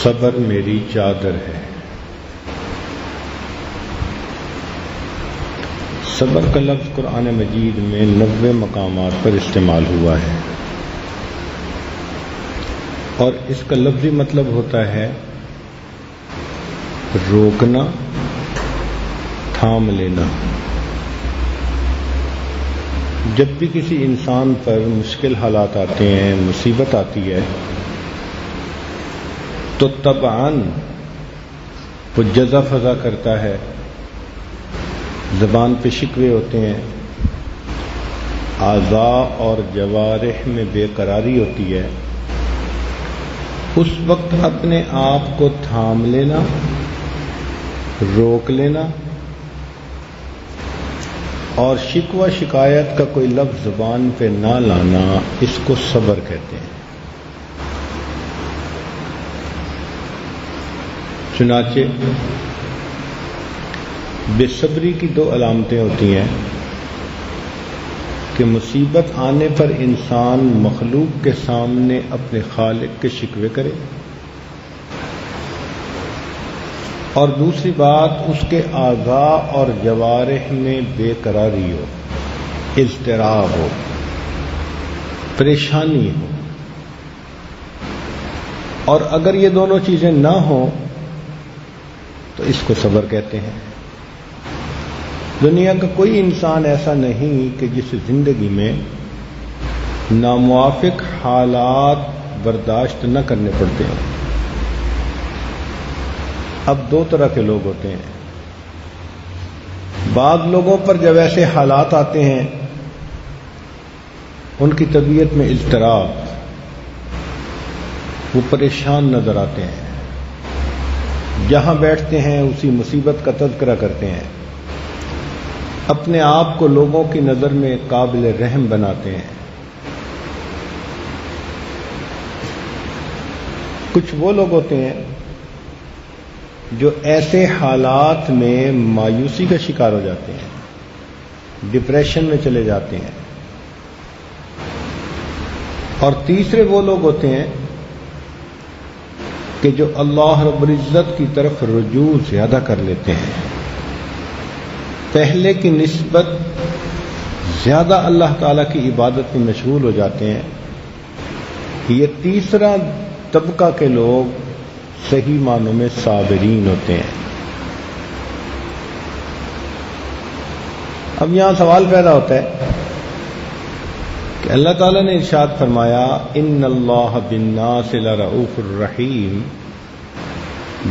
صبر میری چادر ہے۔ صبر کا لفظ قرآن مجید میں 90 مقامات پر استعمال ہوا ہے اور اس کا لفظی مطلب ہوتا ہے روکنا، تھام لینا۔ جب بھی کسی انسان پر مشکل حالات آتے ہیں، مصیبت آتی ہے، تو طبعاً وہ جزا فضا کرتا ہے، زبان پہ شکوے ہوتے ہیں، اعضاء اور جوارح میں بے قراری ہوتی ہے۔ اس وقت اپنے آپ کو تھام لینا، روک لینا اور شکوہ شکایت کا کوئی لفظ زبان پہ نہ لانا، اس کو صبر کہتے ہیں۔ چنانچہ بے صبری کی 2 علامتیں ہوتی ہیں کہ مصیبت آنے پر انسان مخلوق کے سامنے اپنے خالق کے شکوے کرے، اور دوسری بات اس کے اعضاء اور جوارح میں بے قراری ہو، اضطراب ہو، پریشانی ہو۔ اور اگر یہ دونوں چیزیں نہ ہوں تو اس کو صبر کہتے ہیں۔ دنیا کا کوئی انسان ایسا نہیں کہ جس زندگی میں ناموافق حالات برداشت نہ کرنے پڑتے ہیں۔ اب 2 طرح کے لوگ ہوتے ہیں۔ بعض لوگوں پر جب ایسے حالات آتے ہیں ان کی طبیعت میں اضطراب، وہ پریشان نظر آتے ہیں، جہاں بیٹھتے ہیں اسی مصیبت کا تذکرہ کرتے ہیں، اپنے آپ کو لوگوں کی نظر میں قابل رحم بناتے ہیں۔ کچھ وہ لوگ ہوتے ہیں جو ایسے حالات میں مایوسی کا شکار ہو جاتے ہیں، ڈپریشن میں چلے جاتے ہیں۔ اور تیسرے وہ لوگ ہوتے ہیں کہ جو اللہ رب العزت کی طرف رجوع زیادہ کر لیتے ہیں، پہلے کی نسبت زیادہ اللہ تعالیٰ کی عبادت میں مشغول ہو جاتے ہیں۔ یہ تیسرا طبقہ کے لوگ صحیح معنوں میں صابرین ہوتے ہیں۔ اب یہاں سوال پیدا ہوتا ہے کہ اللہ تعالیٰ نے ارشاد فرمایا ان اللہ بالناس لرؤوف الرحیم،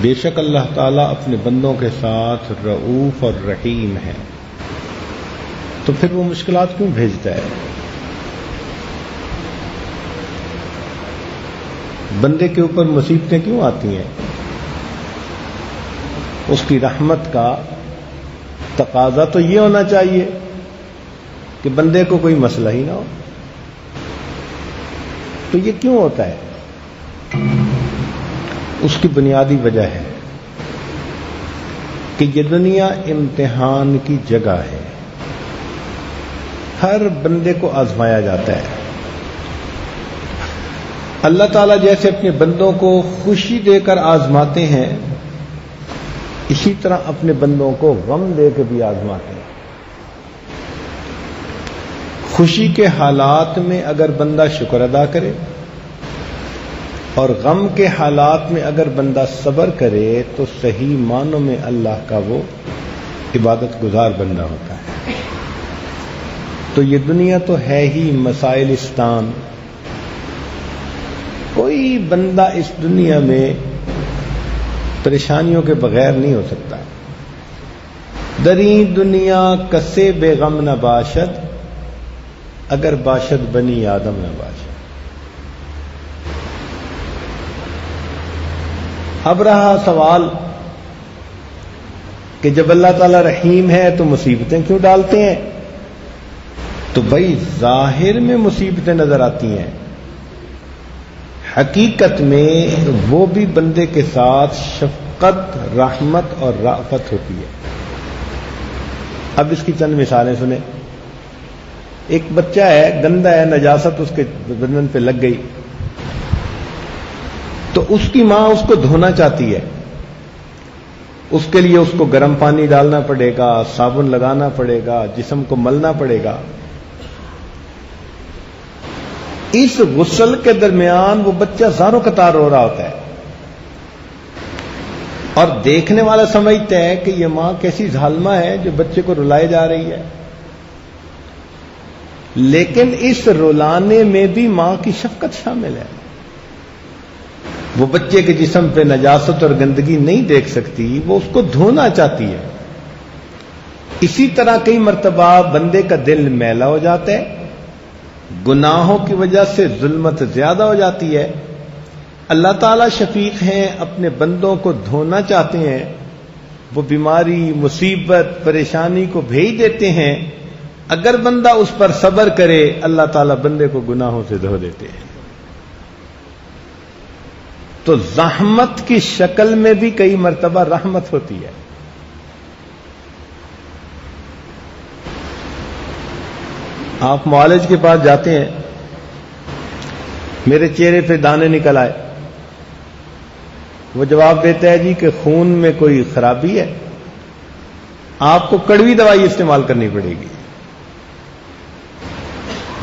بے شک اللہ تعالیٰ اپنے بندوں کے ساتھ رؤوف اور رحیم ہے، تو پھر وہ مشکلات کیوں بھیجتا ہے؟ بندے کے اوپر مصیبتیں کیوں آتی ہیں؟ اس کی رحمت کا تقاضا تو یہ ہونا چاہیے کہ بندے کو کوئی مسئلہ ہی نہ ہو۔ تو یہ کیوں ہوتا ہے؟ اس کی بنیادی وجہ ہے کہ یہ دنیا امتحان کی جگہ ہے، ہر بندے کو آزمایا جاتا ہے۔ اللہ تعالیٰ جیسے اپنے بندوں کو خوشی دے کر آزماتے ہیں، اسی طرح اپنے بندوں کو غم دے کے بھی آزماتے ہیں۔ خوشی کے حالات میں اگر بندہ شکر ادا کرے اور غم کے حالات میں اگر بندہ صبر کرے تو صحیح معنوں میں اللہ کا وہ عبادت گزار بندہ ہوتا ہے۔ تو یہ دنیا تو ہے ہی مسائلستان، کوئی بندہ اس دنیا میں پریشانیوں کے بغیر نہیں ہو سکتا۔ دری دنیا کسے بے غم نہ باشد، اگر باشد بنی آدم نہ باشد۔ اب رہا سوال کہ جب اللہ تعالیٰ رحیم ہے تو مصیبتیں کیوں ڈالتے ہیں؟ تو بھائی ظاہر میں مصیبتیں نظر آتی ہیں، حقیقت میں وہ بھی بندے کے ساتھ شفقت، رحمت اور رأفت ہوتی ہے۔ اب اس کی چند مثالیں سنیں۔ ایک بچہ ہے، گندا ہے، نجاست اس کے بدن پہ لگ گئی، تو تو اس کی ماں اس کو دھونا چاہتی ہے، اس کے لیے اس کو گرم پانی ڈالنا پڑے گا، صابن لگانا پڑے گا، جسم کو ملنا پڑے گا۔ اس غسل کے درمیان وہ بچہ زاروں قطار رو رہا ہوتا ہے، اور دیکھنے والا سمجھتا ہے کہ یہ ماں کیسی ظالمہ ہے جو بچے کو رلائے جا رہی ہے، لیکن اس رلانے میں بھی ماں کی شفقت شامل ہے۔ وہ بچے کے جسم پہ نجاست اور گندگی نہیں دیکھ سکتی، وہ اس کو دھونا چاہتی ہے۔ اسی طرح کئی مرتبہ بندے کا دل میلا ہو جاتا ہے، گناہوں کی وجہ سے ظلمت زیادہ ہو جاتی ہے۔ اللہ تعالیٰ شفیق ہیں، اپنے بندوں کو دھونا چاہتے ہیں، وہ بیماری، مصیبت، پریشانی کو بھیج دیتے ہیں۔ اگر بندہ اس پر صبر کرے، اللہ تعالیٰ بندے کو گناہوں سے دھو دیتے ہیں۔ تو زحمت کی شکل میں بھی کئی مرتبہ رحمت ہوتی ہے۔ آپ معالج کے پاس جاتے ہیں، میرے چہرے پہ دانے نکل آئے، وہ جواب دیتا ہے جی کہ خون میں کوئی خرابی ہے، آپ کو کڑوی دوائی استعمال کرنی پڑے گی۔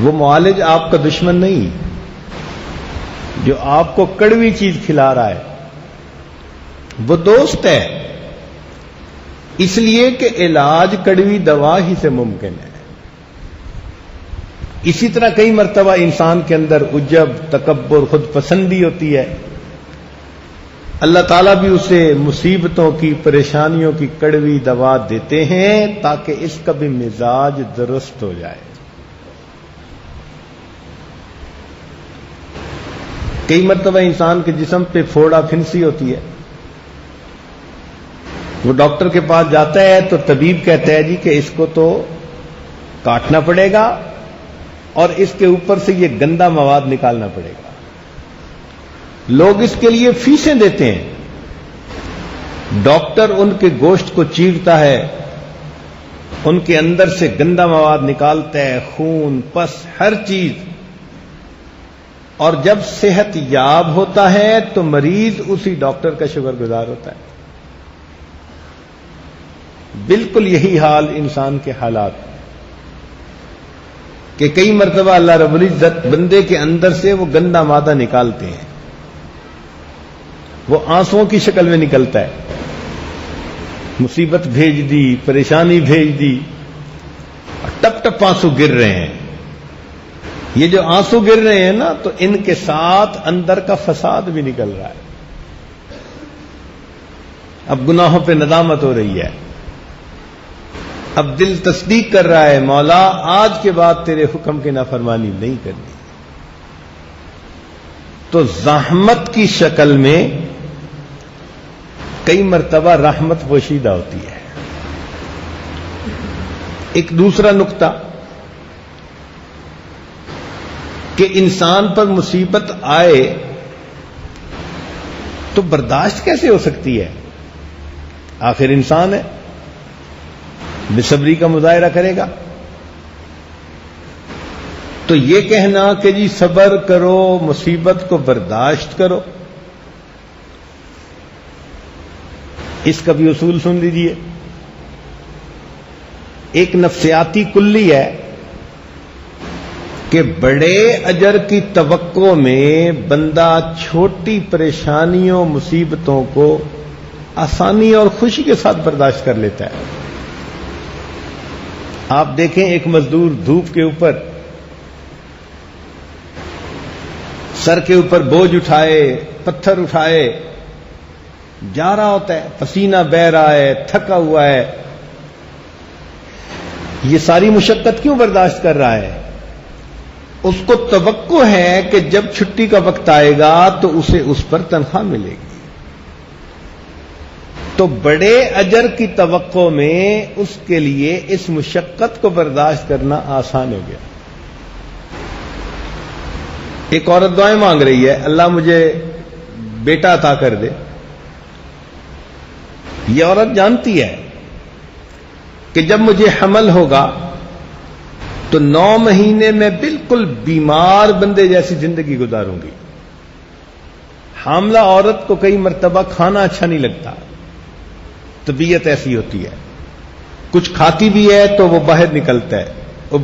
وہ معالج آپ کا دشمن نہیں، جو آپ کو کڑوی چیز کھلا رہا ہے وہ دوست ہے، اس لیے کہ علاج کڑوی دوا ہی سے ممکن ہے۔ اسی طرح کئی مرتبہ انسان کے اندر عجب، تکبر، خود پسندی ہوتی ہے، اللہ تعالیٰ بھی اسے مصیبتوں کی، پریشانیوں کی کڑوی دوا دیتے ہیں تاکہ اس کا بھی مزاج درست ہو جائے۔ کئی مرتبہ انسان کے جسم پہ پھوڑا پھنسی ہوتی ہے، وہ ڈاکٹر کے پاس جاتا ہے تو طبیب کہتا ہے جی کہ اس کو تو کاٹنا پڑے گا اور اس کے اوپر سے یہ گندا مواد نکالنا پڑے گا۔ لوگ اس کے لیے فیسیں دیتے ہیں، ڈاکٹر ان کے گوشت کو چیرتا ہے، ان کے اندر سے گندا مواد نکالتا ہے، خون، پس، ہر چیز، اور جب صحت یاب ہوتا ہے تو مریض اسی ڈاکٹر کا شکر گزار ہوتا ہے۔ بالکل یہی حال انسان کے حالات کہ کئی مرتبہ اللہ رب العزت بندے کے اندر سے وہ گندا مادہ نکالتے ہیں، وہ آنسوؤں کی شکل میں نکلتا ہے، مصیبت بھیج دی، پریشانی بھیج دی، اور ٹپ ٹپ آنسو گر رہے ہیں۔ یہ جو آنسو گر رہے ہیں نا، تو ان کے ساتھ اندر کا فساد بھی نکل رہا ہے۔ اب گناہوں پہ ندامت ہو رہی ہے، اب دل تصدیق کر رہا ہے، مولا آج کے بعد تیرے حکم کی نافرمانی نہیں کرنی۔ تو زحمت کی شکل میں کئی مرتبہ رحمت پوشیدہ ہوتی ہے۔ ایک دوسرا نقطہ کہ انسان پر مصیبت آئے تو برداشت کیسے ہو سکتی ہے؟ آخر انسان ہے، بے صبری کا مظاہرہ کرے گا۔ تو یہ کہنا کہ جی صبر کرو، مصیبت کو برداشت کرو، اس کا بھی اصول سن لیجیے۔ ایک نفسیاتی کلی ہے کہ بڑے اجر کی توقع میں بندہ چھوٹی پریشانیوں، مصیبتوں کو آسانی اور خوشی کے ساتھ برداشت کر لیتا ہے۔ آپ دیکھیں ایک مزدور دھوپ کے اوپر سر کے اوپر بوجھ اٹھائے، پتھر اٹھائے جا رہا ہوتا ہے، پسینہ بہہ رہا ہے، تھکا ہوا ہے، یہ ساری مشقت کیوں برداشت کر رہا ہے؟ اس کو توقع ہے کہ جب چھٹی کا وقت آئے گا تو اسے اس پر تنخواہ ملے گی۔ تو بڑے اجر کی توقع میں اس کے لیے اس مشقت کو برداشت کرنا آسان ہو گیا۔ ایک عورت دعائیں مانگ رہی ہے، اللہ مجھے بیٹا عطا کر دے۔ یہ عورت جانتی ہے کہ جب مجھے حمل ہوگا تو 9 مہینے میں بالکل بیمار بندے جیسی زندگی گزاروں گی، حاملہ عورت کو کئی مرتبہ کھانا اچھا نہیں لگتا، طبیعت ایسی ہوتی ہے، کچھ کھاتی بھی ہے تو وہ باہر نکلتا ہے،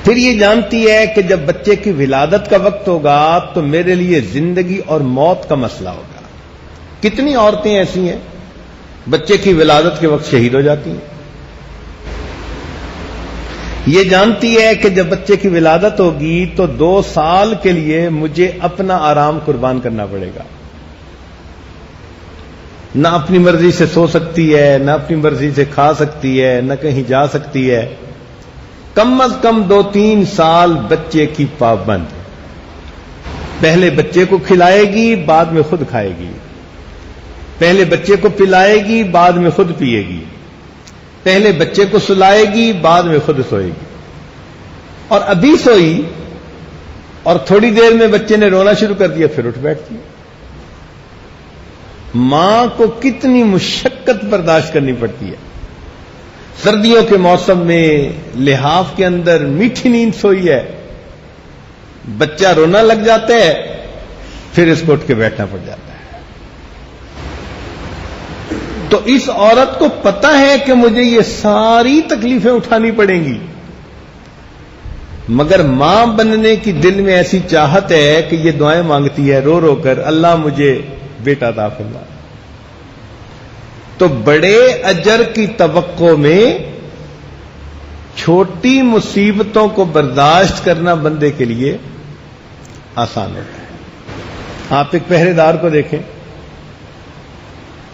پھر یہ جانتی ہے کہ جب بچے کی ولادت کا وقت ہوگا تو میرے لیے زندگی اور موت کا مسئلہ ہوگا۔ کتنی عورتیں ایسی ہیں بچے کی ولادت کے وقت شہید ہو جاتی ہیں۔ یہ جانتی ہے کہ جب بچے کی ولادت ہوگی تو 2 سال کے لیے مجھے اپنا آرام قربان کرنا پڑے گا، نہ اپنی مرضی سے سو سکتی ہے، نہ اپنی مرضی سے کھا سکتی ہے، نہ کہیں جا سکتی ہے، کم از کم 2-3 سال بچے کی پابند۔ پہلے بچے کو کھلائے گی، بعد میں خود کھائے گی، پہلے بچے کو پلائے گی، بعد میں خود پیے گی، پہلے بچے کو سلائے گی، بعد میں خود سوئے گی، اور ابھی سوئی اور تھوڑی دیر میں بچے نے رونا شروع کر دیا پھر اٹھ بیٹھتی ہے۔ ماں کو کتنی مشقت برداشت کرنی پڑتی ہے۔ سردیوں کے موسم میں لحاف کے اندر میٹھی نیند سوئی ہے، بچہ رونا لگ جاتا ہے، پھر اس کو اٹھ کے بیٹھنا پڑ جاتا ہے۔ تو اس عورت کو پتا ہے کہ مجھے یہ ساری تکلیفیں اٹھانی پڑیں گی، مگر ماں بننے کی دل میں ایسی چاہت ہے کہ یہ دعائیں مانگتی ہے رو رو کر، اللہ مجھے بیٹا عطا فرما۔ تو بڑے اجر کی توقع میں چھوٹی مصیبتوں کو برداشت کرنا بندے کے لیے آسان ہوتا ہے۔ آپ ایک پہرے دار کو دیکھیں،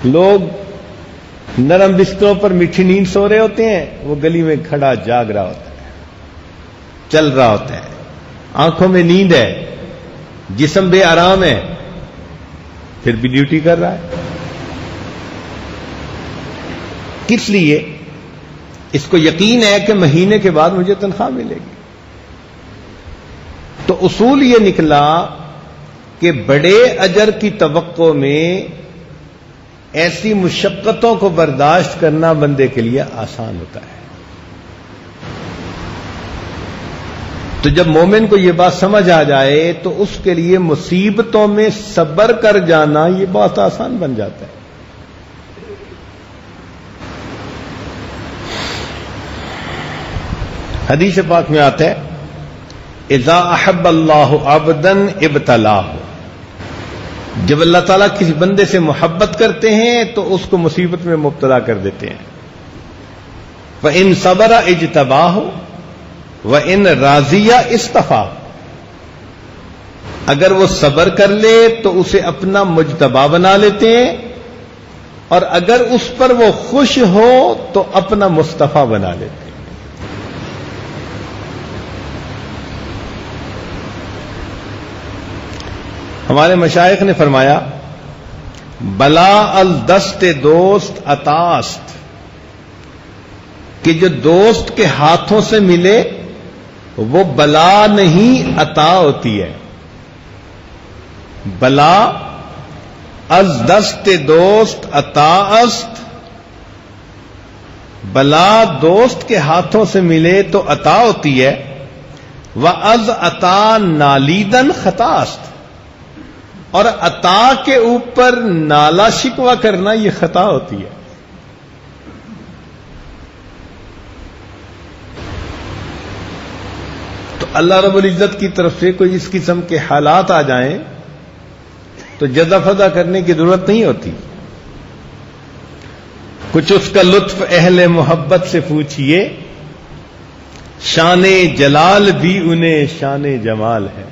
لوگ نرم بستروں پر میٹھی نیند سو رہے ہوتے ہیں، وہ گلی میں کھڑا جاگ رہا ہوتا ہے، چل رہا ہوتا ہے، آنکھوں میں نیند ہے، جسم بے آرام ہے، پھر بھی ڈیوٹی کر رہا ہے۔ کس لیے؟ اس کو یقین ہے کہ مہینے کے بعد مجھے تنخواہ ملے گی۔ تو اصول یہ نکلا کہ بڑے اجر کی توقع میں ایسی مشقتوں کو برداشت کرنا بندے کے لیے آسان ہوتا ہے۔ تو جب مومن کو یہ بات سمجھ آ جائے تو اس کے لیے مصیبتوں میں صبر کر جانا یہ بہت آسان بن جاتا ہے۔ حدیث پاک میں آتا ہے اذا احب اللہ عبدا ابتلاہ، جب اللہ تعالیٰ کسی بندے سے محبت کرتے ہیں تو اس کو مصیبت میں مبتلا کر دیتے ہیں۔ فَإِن صَبَرَ اجْتَبَاهُ وَإِن رَاضِيَ اصْطَفَاهُ، اگر وہ صبر کر لے تو اسے اپنا مجتبی بنا لیتے ہیں، اور اگر اس پر وہ خوش ہو تو اپنا مصطفیٰ بنا لیتے ہیں۔ ہمارے مشائخ نے فرمایا بلا الدست دوست عطاست، کہ جو دوست کے ہاتھوں سے ملے وہ بلا نہیں عطا ہوتی ہے۔ بلا از دست دوست عطا است، بلا دوست کے ہاتھوں سے ملے تو عطا ہوتی ہے، وَأَز عطا نالیدن خطا است، اور عطا کے اوپر نالا شکوہ کرنا یہ خطا ہوتی ہے۔ تو اللہ رب العزت کی طرف سے کوئی اس قسم کے حالات آ جائیں تو جزا فضا کرنے کی ضرورت نہیں ہوتی۔ کچھ اس کا لطف اہل محبت سے پوچھئے، شان جلال بھی انہیں شان جمال ہے۔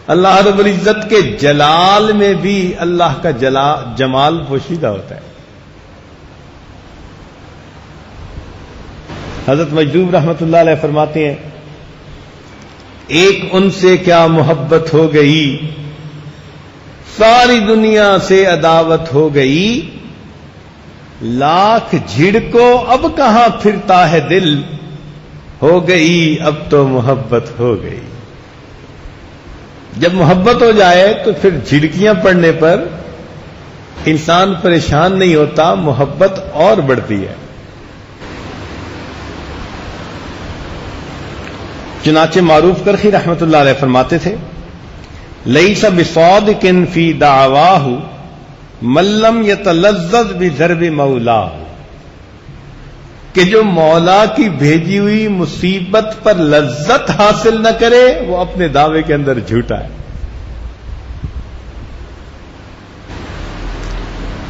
اللہ رب العزت کے جلال میں بھی اللہ کا جمال پوشیدہ ہوتا ہے۔ حضرت مجذوب رحمت اللہ علیہ فرماتے ہیں ایک ان سے کیا محبت ہو گئی، ساری دنیا سے عداوت ہو گئی، لاکھ جھڑکو اب کہاں پھرتا ہے دل، ہو گئی اب تو محبت ہو گئی۔ جب محبت ہو جائے تو پھر جھڑکیاں پڑنے پر انسان پریشان نہیں ہوتا، محبت اور بڑھتی ہے۔ چنانچہ معروف کرخی رحمۃ اللہ علیہ فرماتے تھے لیس بصادق فی دعواہ من لم یتلذذ بضرب مولاہ، کہ جو مولا کی بھیجی ہوئی مصیبت پر لذت حاصل نہ کرے وہ اپنے دعوے کے اندر جھوٹا ہے۔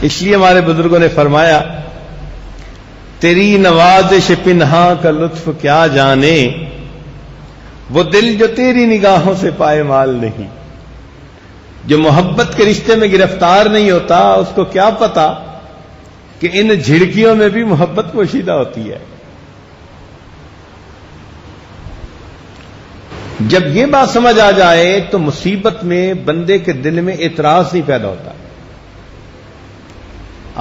اس لیے ہمارے بزرگوں نے فرمایا تیری نوازش پنہا کا لطف کیا جانے، وہ دل جو تیری نگاہوں سے پائے مال نہیں۔ جو محبت کے رشتے میں گرفتار نہیں ہوتا اس کو کیا پتا کہ ان جھڑکیوں میں بھی محبت پوشیدہ ہوتی ہے۔ جب یہ بات سمجھ آ جائے تو مصیبت میں بندے کے دل میں اعتراض نہیں پیدا ہوتا۔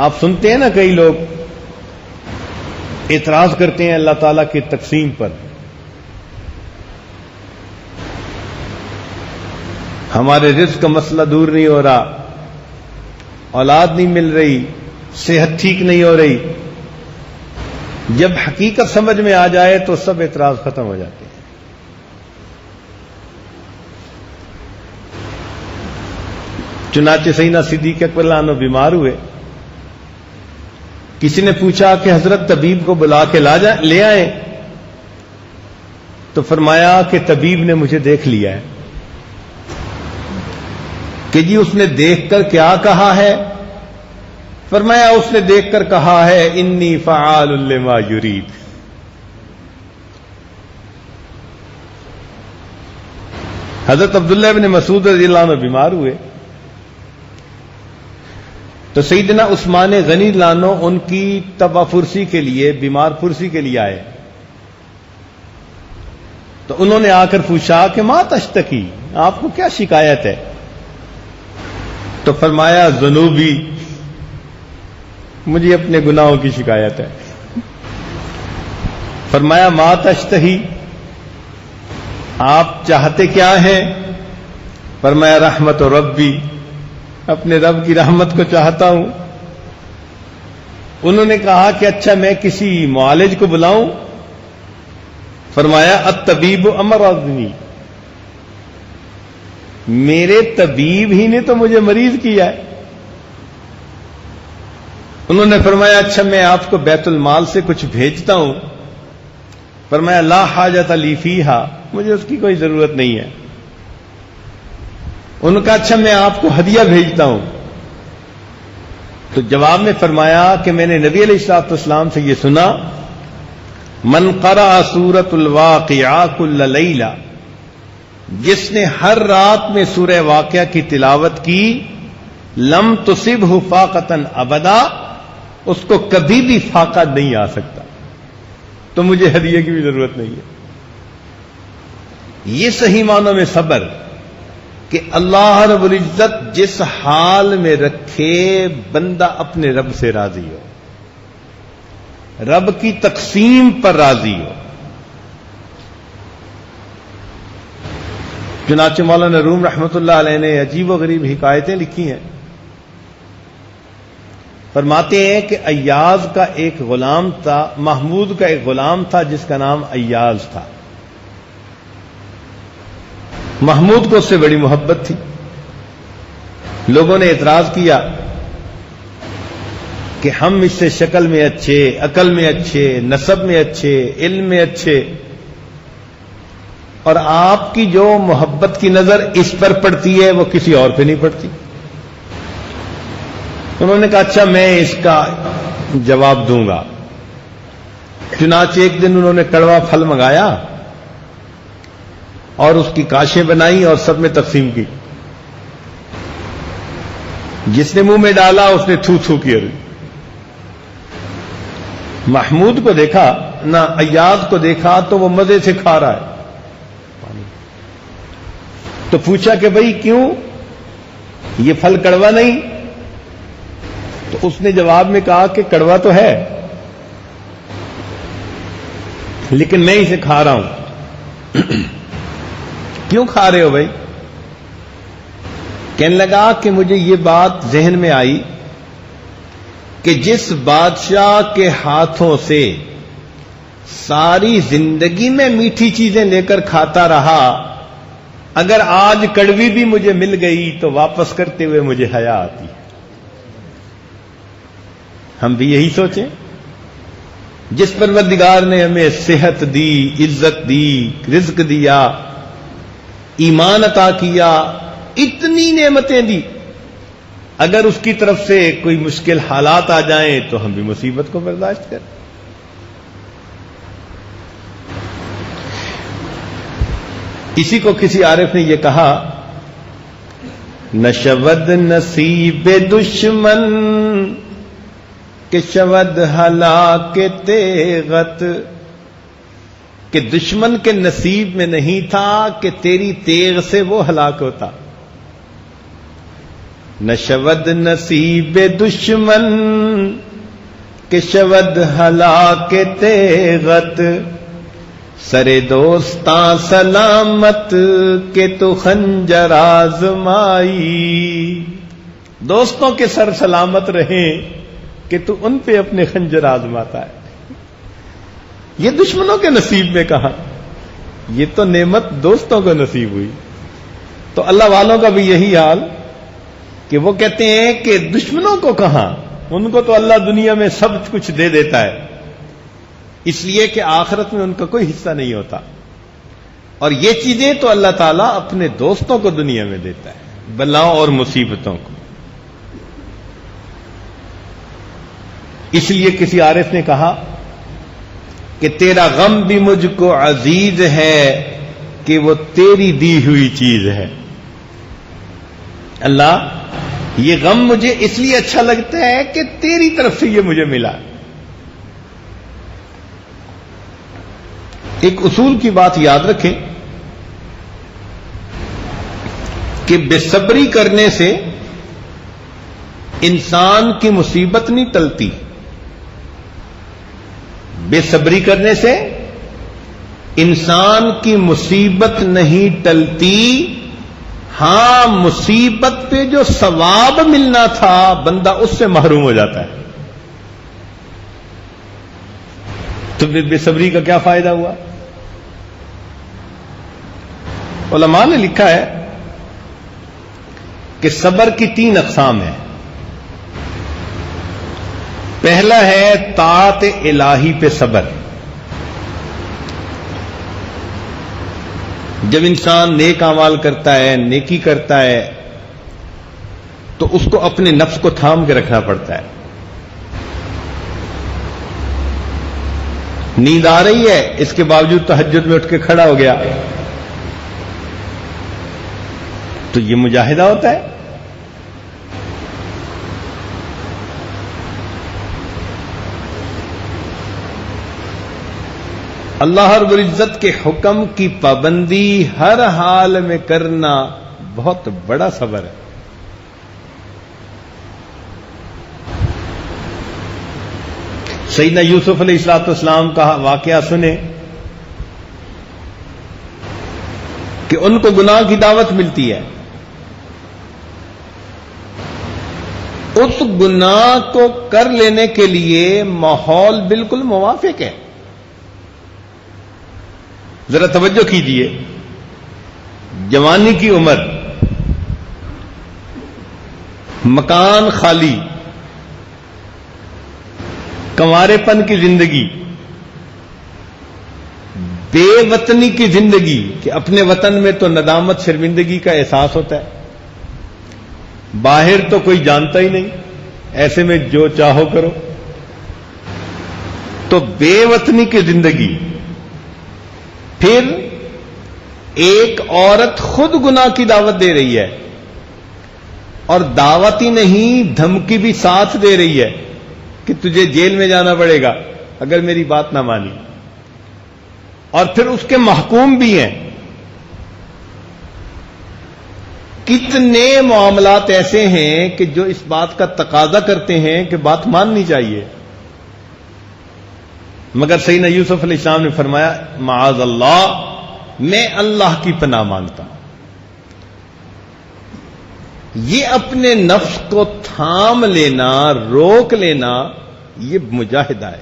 آپ سنتے ہیں نا کئی لوگ اعتراض کرتے ہیں اللہ تعالیٰ کی تقسیم پر، ہمارے رزق کا مسئلہ دور نہیں ہو رہا، اولاد نہیں مل رہی، صحت ٹھیک نہیں ہو رہی۔ جب حقیقت سمجھ میں آ جائے تو سب اعتراض ختم ہو جاتے ہیں۔ چنانچہ سیدنا صدیق اکبر رضی اللہ عنہ بیمار ہوئے، کسی نے پوچھا کہ حضرت طبیب کو بلا کے لے آئیں، تو فرمایا کہ طبیب نے مجھے دیکھ لیا ہے۔ کہ جی اس نے دیکھ کر کیا کہا ہے؟ فرمایا اس نے دیکھ کر کہا ہے انی فعال لما یرید۔ حضرت عبداللہ بن مسعود رضی اللہ عنہ بیمار ہوئے تو سیدنا عثمان غنی رضی اللہ عنہ ان کی تبع پرسی کے لیے، بیمار پرسی کے لیے آئے، تو انہوں نے آ کر پوچھا کہ ما تشتکی، آپ کو کیا شکایت ہے؟ تو فرمایا ذنوبی، مجھے اپنے گناہوں کی شکایت ہے۔ فرمایا ما تشتہی، آپ چاہتے کیا ہیں؟ فرمایا رحمت ربی، اپنے رب کی رحمت کو چاہتا ہوں۔ انہوں نے کہا کہ اچھا میں کسی معالج کو بلاؤں؟ فرمایا الطبیب امرضنی، میرے طبیب ہی نے تو مجھے مریض کیا ہے۔ انہوں نے فرمایا اچھا میں آپ کو بیت المال سے کچھ بھیجتا ہوں۔ فرمایا لا حاجت لی فیہا، مجھے اس کی کوئی ضرورت نہیں ہے۔ ان کا اچھا میں آپ کو ہدیہ بھیجتا ہوں۔ تو جواب میں فرمایا کہ میں نے نبی علیہ الصلوۃ والسلام سے یہ سنا من قرأ سورۃ الواقعہ کل لیلہ، جس نے ہر رات میں سورہ واقعہ کی تلاوت کی، لم تصبہ فاقۃ ابدا، اس کو کبھی بھی فاقہ نہیں آ سکتا، تو مجھے ہدیے کی بھی ضرورت نہیں ہے۔ یہ صحیح معنوں میں صبر کہ اللہ رب العزت جس حال میں رکھے بندہ اپنے رب سے راضی ہو، رب کی تقسیم پر راضی ہو۔ چنانچہ مولانا روم رحمۃ اللہ علیہ نے عجیب و غریب حکایتیں لکھی ہیں۔ فرماتے ہیں کہ ایاز کا ایک غلام تھا، محمود کا ایک غلام تھا جس کا نام ایاز تھا۔ محمود کو اس سے بڑی محبت تھی۔ لوگوں نے اعتراض کیا کہ ہم اس سے شکل میں اچھے، عقل میں اچھے، نسب میں اچھے، علم میں اچھے، اور آپ کی جو محبت کی نظر اس پر پڑتی ہے وہ کسی اور پہ نہیں پڑتی۔ انہوں نے کہا اچھا میں اس کا جواب دوں گا۔ چنانچہ ایک دن انہوں نے کڑوا پھل منگایا اور اس کی کاشیں بنائی اور سب میں تقسیم کی۔ جس نے منہ میں ڈالا اس نے تھو تھو کی۔ محمود کو دیکھا نہ ایاز کو دیکھا تو وہ مزے سے کھا رہا ہے۔ تو پوچھا کہ بھئی کیوں، یہ پھل کڑوا نہیں؟ تو اس نے جواب میں کہا کہ کڑوا تو ہے لیکن میں اسے کھا رہا ہوں۔ کیوں کھا رہے ہو بھائی؟ کہنے لگا کہ مجھے یہ بات ذہن میں آئی کہ جس بادشاہ کے ہاتھوں سے ساری زندگی میں میٹھی چیزیں لے کر کھاتا رہا، اگر آج کڑوی بھی مجھے مل گئی تو واپس کرتے ہوئے مجھے حیا آتی ہے۔ ہم بھی یہی سوچیں، جس پروردگار نے ہمیں صحت دی، عزت دی، رزق دیا، ایمان عطا کیا، اتنی نعمتیں دی، اگر اس کی طرف سے کوئی مشکل حالات آ جائیں تو ہم بھی مصیبت کو برداشت کریں۔ اسی کو کسی عارف نے یہ کہا، نشود نصیب دشمن کہ شود ہلاک تیغت، کہ دشمن کے نصیب میں نہیں تھا کہ تیری تیغ سے وہ ہلاک ہوتا۔ نشود نصیب دشمن کہ شود ہلاک تیغت، سرے دوستاں سلامت کہ تو خنجر آزمائی، دوستوں کے سر سلامت رہیں کہ تو ان پہ اپنے خنجر آزماتا ہے۔ یہ دشمنوں کے نصیب میں کہا، یہ تو نعمت دوستوں کو نصیب ہوئی۔ تو اللہ والوں کا بھی یہی حال کہ وہ کہتے ہیں کہ دشمنوں کو کہاں، ان کو تو اللہ دنیا میں سب کچھ دے دیتا ہے، اس لیے کہ آخرت میں ان کا کوئی حصہ نہیں ہوتا، اور یہ چیزیں تو اللہ تعالیٰ اپنے دوستوں کو دنیا میں دیتا ہے، بلاؤں اور مصیبتوں کو۔ اس لیے کسی عارف نے کہا کہ تیرا غم بھی مجھ کو عزیز ہے کہ وہ تیری دی ہوئی چیز ہے۔ اللہ، یہ غم مجھے اس لیے اچھا لگتا ہے کہ تیری طرف سے یہ مجھے ملا۔ ایک اصول کی بات یاد رکھیں کہ بے صبری کرنے سے انسان کی مصیبت نہیں ٹلتی، بے صبری کرنے سے انسان کی مصیبت نہیں ٹلتی، ہاں مصیبت پہ جو ثواب ملنا تھا بندہ اس سے محروم ہو جاتا ہے۔ تو بے صبری کا کیا فائدہ ہوا؟ علماء نے لکھا ہے کہ صبر کی 3 اقسام ہیں۔ پہلا ہے طاعت الہی پہ صبر، جب انسان نیک اعمال کرتا ہے، نیکی کرتا ہے، تو اس کو اپنے نفس کو تھام کے رکھنا پڑتا ہے۔ نیند آ رہی ہے، اس کے باوجود تہجد میں اٹھ کے کھڑا ہو گیا، تو یہ مجاہدہ ہوتا ہے۔ اللہ رب العزت کے حکم کی پابندی ہر حال میں کرنا بہت بڑا صبر ہے۔ سیدنا یوسف علیہ الصلوۃ والسلام کا واقعہ سنیں کہ ان کو گناہ کی دعوت ملتی ہے، اس گناہ کو کر لینے کے لیے ماحول بالکل موافق ہے۔ ذرا توجہ کیجئے، جوانی کی عمر، مکان خالی، کنوارے پن کی زندگی، بے وطنی کی زندگی کہ اپنے وطن میں تو ندامت شرمندگی کا احساس ہوتا ہے، باہر تو کوئی جانتا ہی نہیں، ایسے میں جو چاہو کرو، تو بے وطنی کی زندگی، پھر ایک عورت خود گناہ کی دعوت دے رہی ہے، اور دعوت ہی نہیں دھمکی بھی ساتھ دے رہی ہے کہ تجھے جیل میں جانا پڑے گا اگر میری بات نہ مانی، اور پھر اس کے محکوم بھی ہیں۔ کتنے معاملات ایسے ہیں کہ جو اس بات کا تقاضا کرتے ہیں کہ بات ماننی چاہیے، مگر سیدنا یوسف علیہ السلام نے فرمایا معاذ اللہ، میں اللہ کی پناہ مانگتا ہوں۔ یہ اپنے نفس کو تھام لینا، روک لینا، یہ مجاہدہ ہے،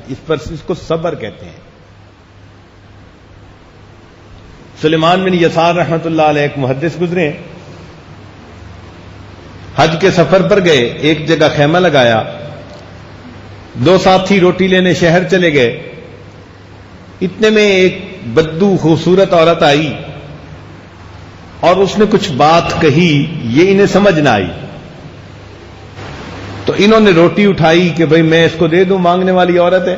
اس کو صبر کہتے ہیں۔ سلیمان بن یسار رحمۃ اللہ علیہ ایک محدث گزرے، حج کے سفر پر گئے، ایک جگہ خیمہ لگایا، دو ساتھی روٹی لینے شہر چلے گئے، اتنے میں ایک بدو خوبصورت عورت آئی اور اس نے کچھ بات کہی، یہ انہیں سمجھ نہ آئی، تو انہوں نے روٹی اٹھائی کہ بھئی میں اس کو دے دوں، مانگنے والی عورت ہے۔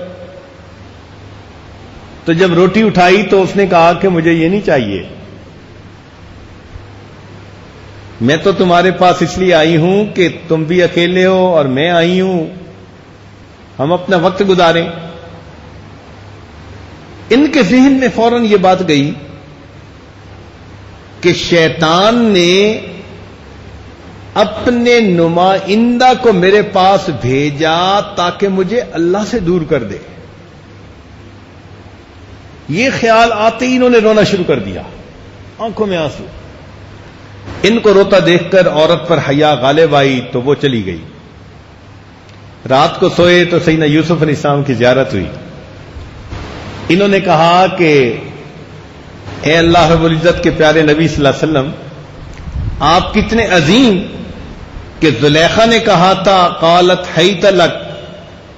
تو جب روٹی اٹھائی تو اس نے کہا کہ مجھے یہ نہیں چاہیے، میں تو تمہارے پاس اس لیے آئی ہوں کہ تم بھی اکیلے ہو اور میں آئی ہوں، ہم اپنا وقت گزاریں۔ ان کے ذہن میں فوراً یہ بات گئی کہ شیطان نے اپنے نمائندہ کو میرے پاس بھیجا تاکہ مجھے اللہ سے دور کر دے۔ یہ خیال آتے ہی انہوں نے رونا شروع کر دیا، آنکھوں میں آنسو۔ ان کو روتا دیکھ کر عورت پر حیا غالب آئی تو وہ چلی گئی۔ رات کو سوئے تو سیدنا یوسف علیہ السلام کی زیارت ہوئی۔ انہوں نے کہا کہ اے اللہ رب العزت کے پیارے نبی صلی اللہ علیہ وسلم، آپ کتنے عظیم کہ زلیخا نے کہا تھا قالت حیت لک،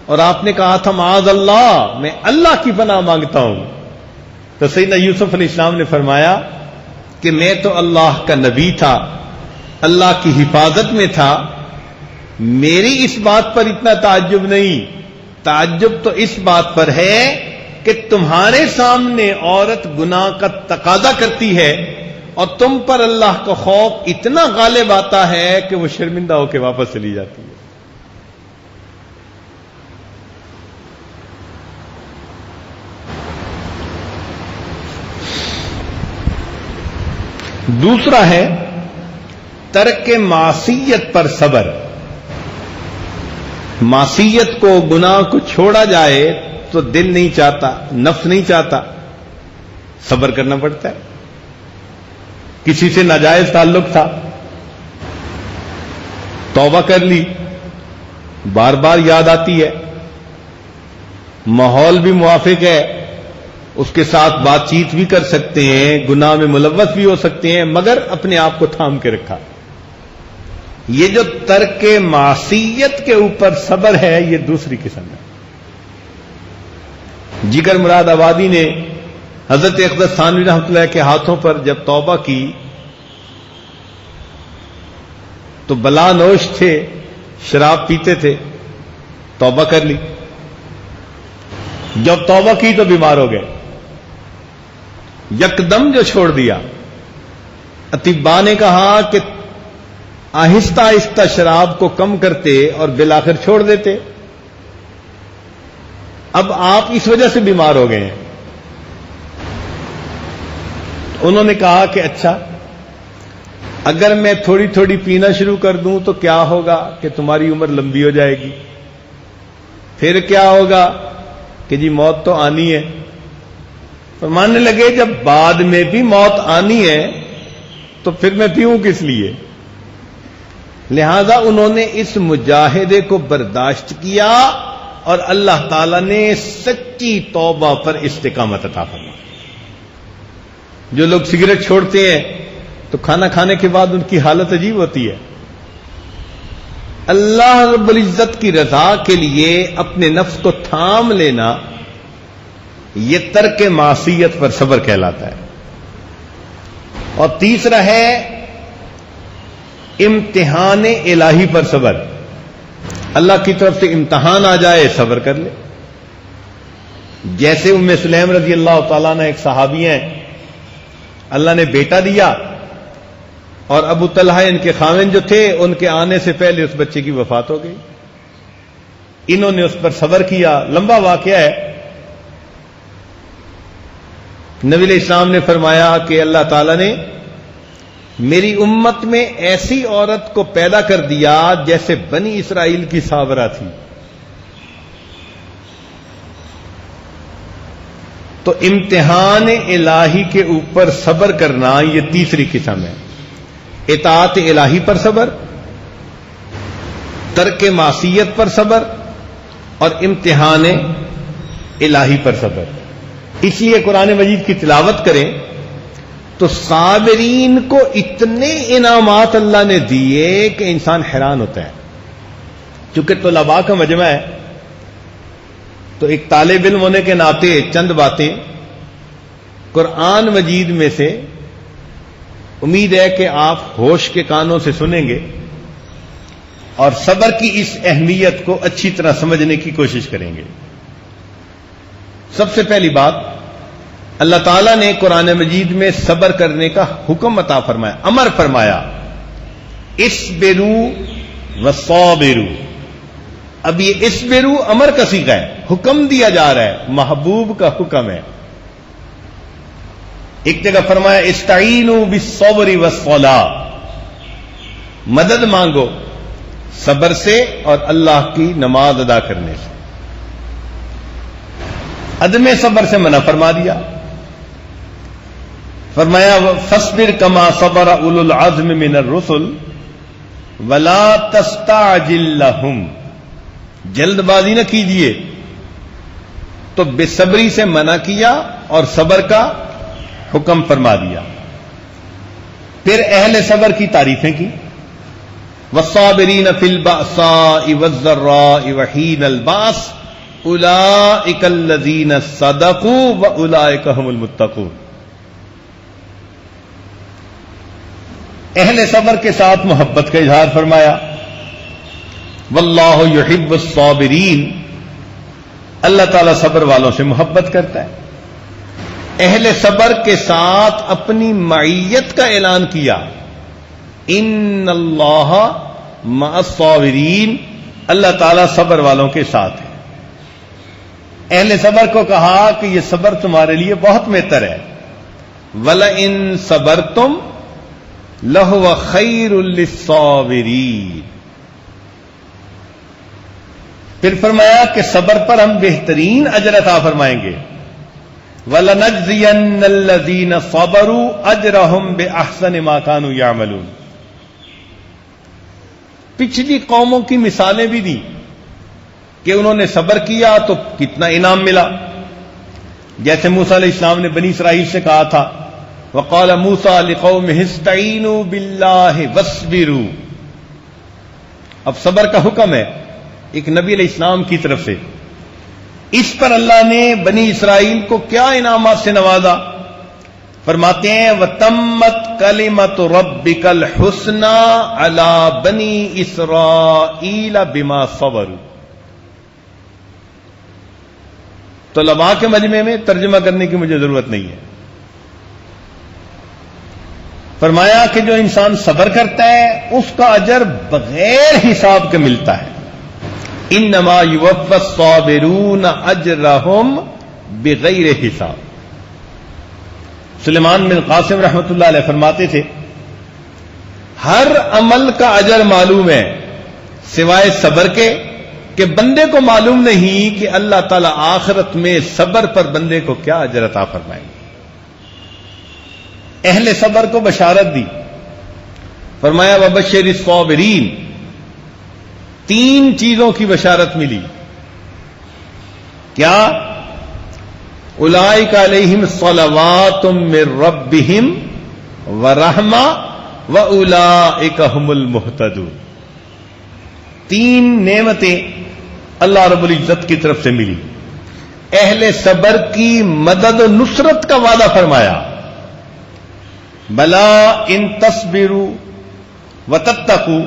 اور آپ نے کہا تھا معاذ اللہ، میں اللہ کی پناہ مانگتا ہوں۔ تو سیدنا یوسف علیہ السلام نے فرمایا کہ میں تو اللہ کا نبی تھا، اللہ کی حفاظت میں تھا، میری اس بات پر اتنا تعجب نہیں، تعجب تو اس بات پر ہے کہ تمہارے سامنے عورت گناہ کا تقاضا کرتی ہے اور تم پر اللہ کا خوف اتنا غالب آتا ہے کہ وہ شرمندہ ہو کے واپس چلی جاتی ہے۔ دوسرا ہے ترک معصیت پر صبر۔ معصیت کو، گناہ کو چھوڑا جائے تو دل نہیں چاہتا، نفس نہیں چاہتا، صبر کرنا پڑتا ہے۔ کسی سے ناجائز تعلق تھا، توبہ کر لی، بار بار یاد آتی ہے، ماحول بھی موافق ہے، اس کے ساتھ بات چیت بھی کر سکتے ہیں، گناہ میں ملوث بھی ہو سکتے ہیں، مگر اپنے آپ کو تھام کے رکھا۔ یہ جو ترک معصیت کے اوپر صبر ہے، یہ دوسری قسم ہے۔ جگر مراد آبادی نے حضرت اقدس ثانوی رحمۃ اللہ کے ہاتھوں پر جب توبہ کی تو بلا نوش تھے، شراب پیتے تھے، توبہ کر لی، جب توبہ کی تو بیمار ہو گئے، یکدم جو چھوڑ دیا۔ اطباء نے کہا کہ آہستہ آہستہ شراب کو کم کرتے اور بالآخر چھوڑ دیتے، اب آپ اس وجہ سے بیمار ہو گئے ہیں۔ انہوں نے کہا کہ اچھا، اگر میں تھوڑی تھوڑی پینا شروع کر دوں تو کیا ہوگا کہ تمہاری عمر لمبی ہو جائے گی، پھر کیا ہوگا کہ جی موت تو آنی ہے۔ تو ماننے لگے جب بعد میں بھی موت آنی ہے تو پھر میں پیوں کس لیے؟ لہذا انہوں نے اس مجاہدے کو برداشت کیا اور اللہ تعالی نے سچی توبہ پر استقامت عطا فرمائی۔ جو لوگ سگریٹ چھوڑتے ہیں تو کھانا کھانے کے بعد ان کی حالت عجیب ہوتی ہے۔ اللہ رب العزت کی رضا کے لیے اپنے نفس کو تھام لینا، یہ ترک معصیت پر صبر کہلاتا ہے۔ اور تیسرا ہے امتحان الہی پر صبر۔ اللہ کی طرف سے امتحان آ جائے، صبر کر لے۔ جیسے ام سلیم رضی اللہ تعالیٰ نے، ایک صحابی ہیں، اللہ نے بیٹا دیا اور ابو طلحہ ان کے خاوند جو تھے ان کے آنے سے پہلے اس بچے کی وفات ہو گئی۔ انہوں نے اس پر صبر کیا، لمبا واقعہ ہے۔ نبی علیہ السلام نے فرمایا کہ اللہ تعالیٰ نے میری امت میں ایسی عورت کو پیدا کر دیا جیسے بنی اسرائیل کی ساورہ تھی۔ تو امتحان الہی کے اوپر صبر کرنا یہ تیسری قسم ہے۔ اطاعت الہی پر صبر، ترک معصیت پر صبر اور امتحان الہی پر صبر۔ اس لیے قرآن مجید کی تلاوت کریں تو صابرین کو اتنے انعامات اللہ نے دیے کہ انسان حیران ہوتا ہے. چونکہ طلباء کا مجمع ہے تو ایک طالب علم ہونے کے ناطے چند باتیں قرآن مجید میں سے امید ہے کہ آپ ہوش کے کانوں سے سنیں گے اور صبر کی اس اہمیت کو اچھی طرح سمجھنے کی کوشش کریں گے. سب سے پہلی بات، اللہ تعالیٰ نے قرآن مجید میں صبر کرنے کا حکم عطا فرمایا، امر فرمایا، اصبروا وصابروا. اب یہ اصبروا امر کا صیغہ ہے، حکم دیا جا رہا ہے، محبوب کا حکم ہے. ایک جگہ فرمایا استعینوا بالصبر والصلاۃ، مدد مانگو صبر سے اور اللہ کی نماز ادا کرنے سے. عدم صبر سے منع فرما دیا، فرمایا فاصبر کما صبر اولو العزم من الرسل ولا تستعجل لهم، جلد بازی نہ کیجیے. تو بے صبری سے منع کیا اور صبر کا حکم فرما دیا. پھر اہل صبر کی تعریفیں کی، والصابرین فی البأساء والضراء وحین الباس اولئک الذین صدقوا واولئک هم المتقون. اہل صبر کے ساتھ محبت کا اظہار فرمایا، واللہ یحب الصابرین، اللہ تعالیٰ صبر والوں سے محبت کرتا ہے. اہل صبر کے ساتھ اپنی معیت کا اعلان کیا، ان اللہ مع الصابرین، اللہ تعالیٰ صبر والوں کے ساتھ ہے. اہل صبر کو کہا کہ یہ صبر تمہارے لیے بہت بہتر ہے، وَلَئِن صَبَرْتُمْ لَهُوَ خَيْرٌ لِلصَّابِرِينَ. پھر فرمایا کہ صبر پر ہم بہترین اجر عطا فرمائیں گے، وَلَنَجْزِيَنَّ الَّذِينَ صَبَرُوا أَجْرَهُمْ بِأَحْسَنِ مَا كَانُوا يَعْمَلُونَ. پچھلی قوموں کی مثالیں بھی دی کہ انہوں نے صبر کیا تو کتنا انعام ملا. جیسے موسیٰ علیہ السلام نے بنی اسرائیل سے کہا تھا، وَقَالَ مُوسَىٰ لِقَوْمِهِ اسْتَعِينُوا بِاللَّهِ وَاصْبِرُوا. اب صبر کا حکم ہے ایک نبی علیہ السلام کی طرف سے. اس پر اللہ نے بنی اسرائیل کو کیا انعامات سے نوازا؟ فرماتے ہیں وَتَمَّتْ كَلِمَةُ رَبِّكَ الْحُسْنَى عَلَى بَنِي إِسْرَائِيلَ بِمَا صَبَرُوا. طلباء کے مجمع میں ترجمہ کرنے کی مجھے ضرورت نہیں ہے. فرمایا کہ جو انسان صبر کرتا ہے اس کا اجر بغیر حساب کے ملتا ہے. انما یوفی الصابرون اجرہم بغیر حساب. سلیمان بن قاسم رحمۃ اللہ علیہ فرماتے تھے ہر عمل کا اجر معلوم ہے سوائے صبر کے، کہ بندے کو معلوم نہیں کہ اللہ تعالی آخرت میں صبر پر بندے کو کیا اجر عطا فرمائیں گے. اہل صبر کو بشارت دی، فرمایا وبشر الصابرین. 3 چیزوں کی بشارت ملی. کیا؟ اولئک علیہم صلوات من ربہم ورحمہ واولئک ھم المہتدون. 3 نعمتیں اللہ رب العزت کی طرف سے ملی. اہل صبر کی مدد و نصرت کا وعدہ فرمایا، بلا ان تصبروا وتتقوا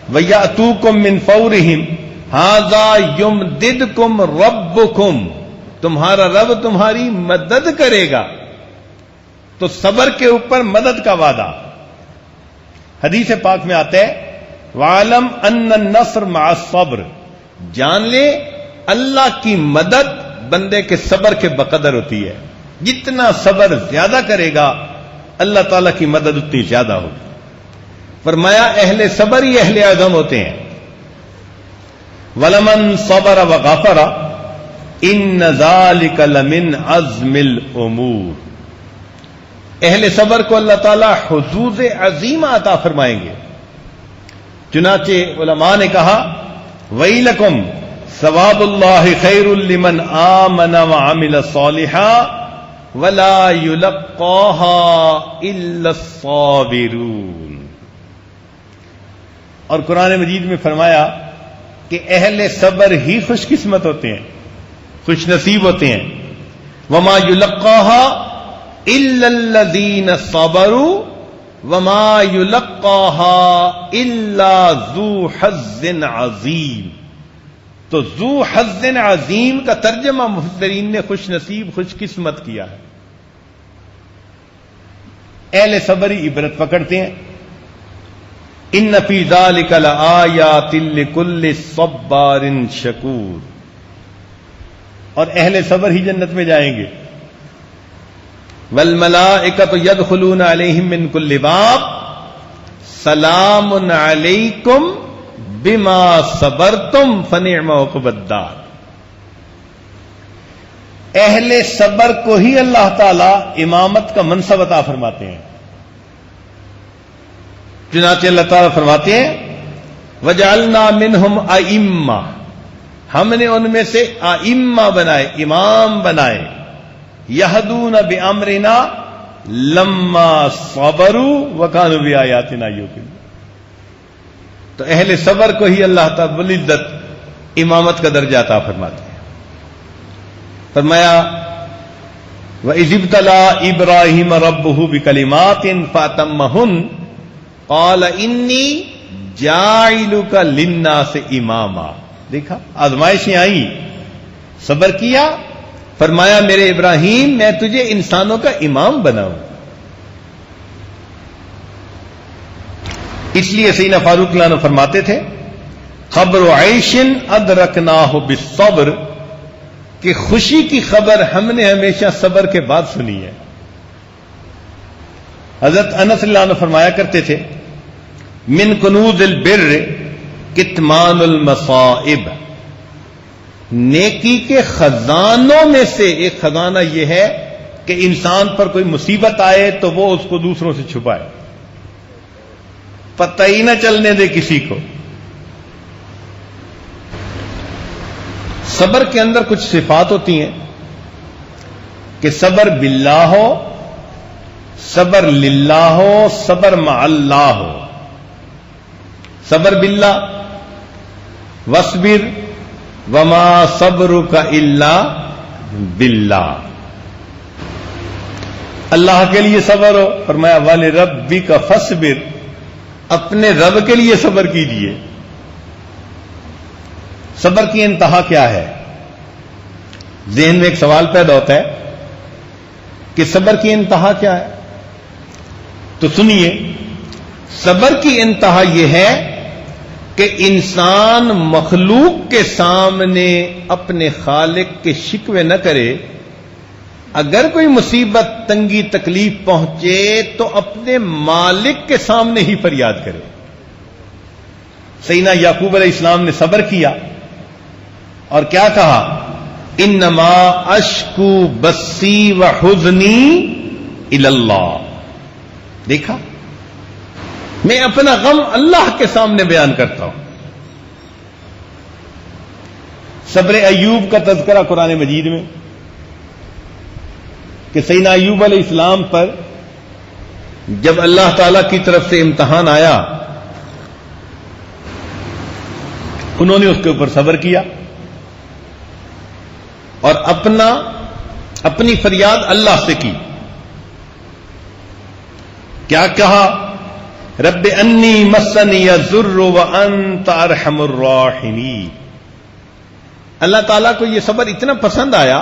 وَيَأْتُوكُم مِّن فَوْرِهِمْ هَٰذَا يُمْدِدْكُمْ رَبُّكُمْ، تمہارا رب تمہاری مدد کرے گا. تو صبر کے اوپر مدد کا وعدہ. حدیث پاک میں آتا ہے وَعَلَمْ أَنَّ النَّصْرَ مَعَ الصَّبْرِ، جان لے اللہ کی مدد بندے کے صبر کے بقدر ہوتی ہے. جتنا صبر زیادہ کرے گا اللہ تعالیٰ کی مدد اتنی زیادہ ہوگی. فرمایا اہل صبر ہی اہل اعظم ہوتے ہیں. وَلَمَنْ صَبَرَ وَغَفَرَ إِنَّ ذَلِكَ لَمِنْ عَزْمِ الْأُمُورِ. اہل صبر کو اللہ تعالیٰ حظوظ عظیمہ عطا فرمائیں گے. چنانچہ علماء نے کہا وَيْلَكُمْ ثواب اللہ خیر لمن آمن وعمل صالحا ولا يلقاها الا الصابرون. اور قرآن مجید میں فرمایا کہ اہل صبر ہی خوش قسمت ہوتے ہیں، خوش نصیب ہوتے ہیں. وما يلقاها الا الذين صبروا وما يلقاها الا ذو حظ عظیم. تو ذو حظ عظیم کا ترجمہ مفسرین نے خوش نصیب خوش قسمت کیا ہے. اہل صبر ہی عبرت پکڑتے ہیں. ان فی ذلک لآیات لکل صبار شکور. اور اہل صبر ہی جنت میں جائیں گے. والملائکۃ یدخلون علیہم من کل باب سلام علیکم بما صبرتم فنعم عقبی الدار. اہل صبر کو ہی اللہ تعالی امامت کا منصب عطا فرماتے ہیں. چنانچہ اللہ تعالیٰ فرماتے ہیں وَجَعَلْنَا مِنْهُمْ أَئِمَّةً، ہم نے ان میں سے ائمہ بنائے، امام بنائے. يَهْدُونَ بِأَمْرِنَا لَمَّا صَبَرُوا وَكَانُوا بِآيَاتِنَا يُوقِنُونَ. تو اہل صبر کو ہی اللہ تعالیٰ بالعزت امامت کا درجہ عطا فرماتے ہیں. فرمایا وَإِذِ ابْتَلَىٰ إِبْرَاهِيمَ رَبُّهُ بِكَلِمَاتٍ فَأَتَمَّهُنَّ قال انی جاعلک للناس اماما. دیکھا آزمائشیں آئیں، صبر کیا، فرمایا میرے ابراہیم میں تجھے انسانوں کا امام بناؤں. اس لیے سیدنا فاروق عنہ فرماتے تھے خبر عیش ادرکناہ بالصبر، کہ خوشی کی خبر ہم نے ہمیشہ صبر کے بعد سنی ہے. حضرت انس اللہ عنہ فرمایا کرتے تھے من کنوز البر کتمان المصائب. نیکی کے خزانوں میں سے ایک خزانہ یہ ہے کہ انسان پر کوئی مصیبت آئے تو وہ اس کو دوسروں سے چھپائے، پتہ ہی نہ چلنے دے کسی کو. صبر کے اندر کچھ صفات ہوتی ہیں کہ صبر باللہ ہو، صبر للہ ہو، صبر مع اللہ ہو. صبر باللہ وَاصْبِرْ وَمَا صَبْرُكَ إِلَّا بِاللَّهِ. اللہ کے لیے صبر ہو، فرمایا وَلِرَبِّكَ فَاصْبِرْ، اپنے رب کے لیے صبر کیجیے. صبر کی انتہا کیا ہے؟ ذہن میں ایک سوال پیدا ہوتا ہے کہ صبر کی انتہا کیا ہے؟ تو سنیے، صبر کی انتہا یہ ہے کہ انسان مخلوق کے سامنے اپنے خالق کے شکوے نہ کرے. اگر کوئی مصیبت تنگی تکلیف پہنچے تو اپنے مالک کے سامنے ہی فریاد کرے. سیدنا یعقوب علیہ السلام نے صبر کیا اور کیا کہا انما اشکو بسی وحزنی الی اللہ. دیکھا، میں اپنا غم اللہ کے سامنے بیان کرتا ہوں. صبر ایوب کا تذکرہ قرآن مجید میں کہ سیدنا ایوب علیہ السلام پر جب اللہ تعالی کی طرف سے امتحان آیا انہوں نے اس کے اوپر صبر کیا اور اپنی فریاد اللہ سے کی. کیا کہا رب انی مسنی الضر وانت ارحم الراحمین. اللہ تعالیٰ کو یہ صبر اتنا پسند آیا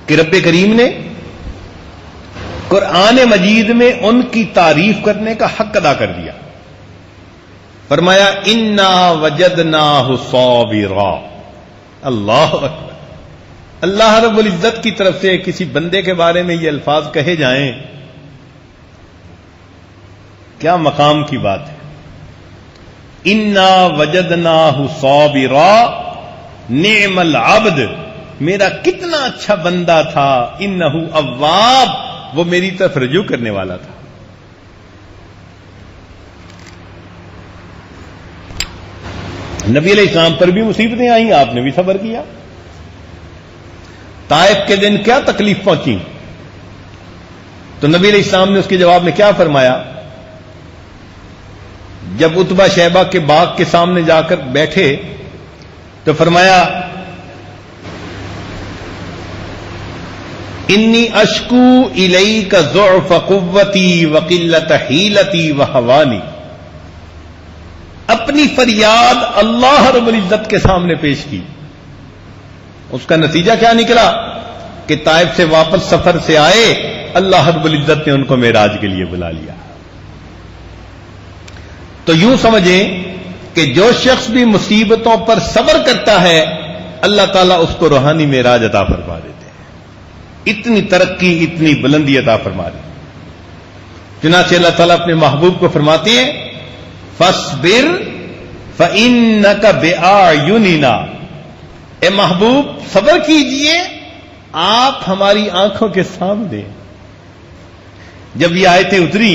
کہ رب کریم نے قرآن مجید میں ان کی تعریف کرنے کا حق ادا کر دیا. فرمایا انا وجدناہ صابرا. اللہ اکبر. اللہ رب العزت کی طرف سے کسی بندے کے بارے میں یہ الفاظ کہے جائیں، کیا مقام کی بات ہے. انا وجدناہ صابرا نعم العبد، میرا کتنا اچھا بندہ تھا. انہ اواب، وہ میری طرف رجوع کرنے والا تھا. نبی علیہ السلام پر بھی مصیبتیں آئیں، آپ نے بھی صبر کیا. طائف کے دن کیا تکلیف پہنچی؟ تو نبی علیہ السلام نے اس کے جواب میں کیا فرمایا؟ جب عتبہ شیبہ کے باغ کے سامنے جا کر بیٹھے تو فرمایا انی اشکو الیک ضعف قوتی وقلت حیلتی وہوانی، اپنی فریاد اللہ رب العزت کے سامنے پیش کی۔ اس کا نتیجہ کیا نکلا کہ طائف سے واپس سفر سے آئے، اللہ رب العزت نے ان کو معراج کے لیے بلا لیا۔ تو یوں سمجھیں کہ جو شخص بھی مصیبتوں پر صبر کرتا ہے اللہ تعالیٰ اس کو روحانی معراج عطا فرما دیتے ہیں، اتنی ترقی، اتنی بلندی عطا فرما دی۔ چنانچہ اللہ تعالیٰ اپنے محبوب کو فرماتے ہیں فاصبر فإنک بأعیننا، اے محبوب صبر کیجئے، آپ ہماری آنکھوں کے سامنے۔ جب یہ آیتیں اتری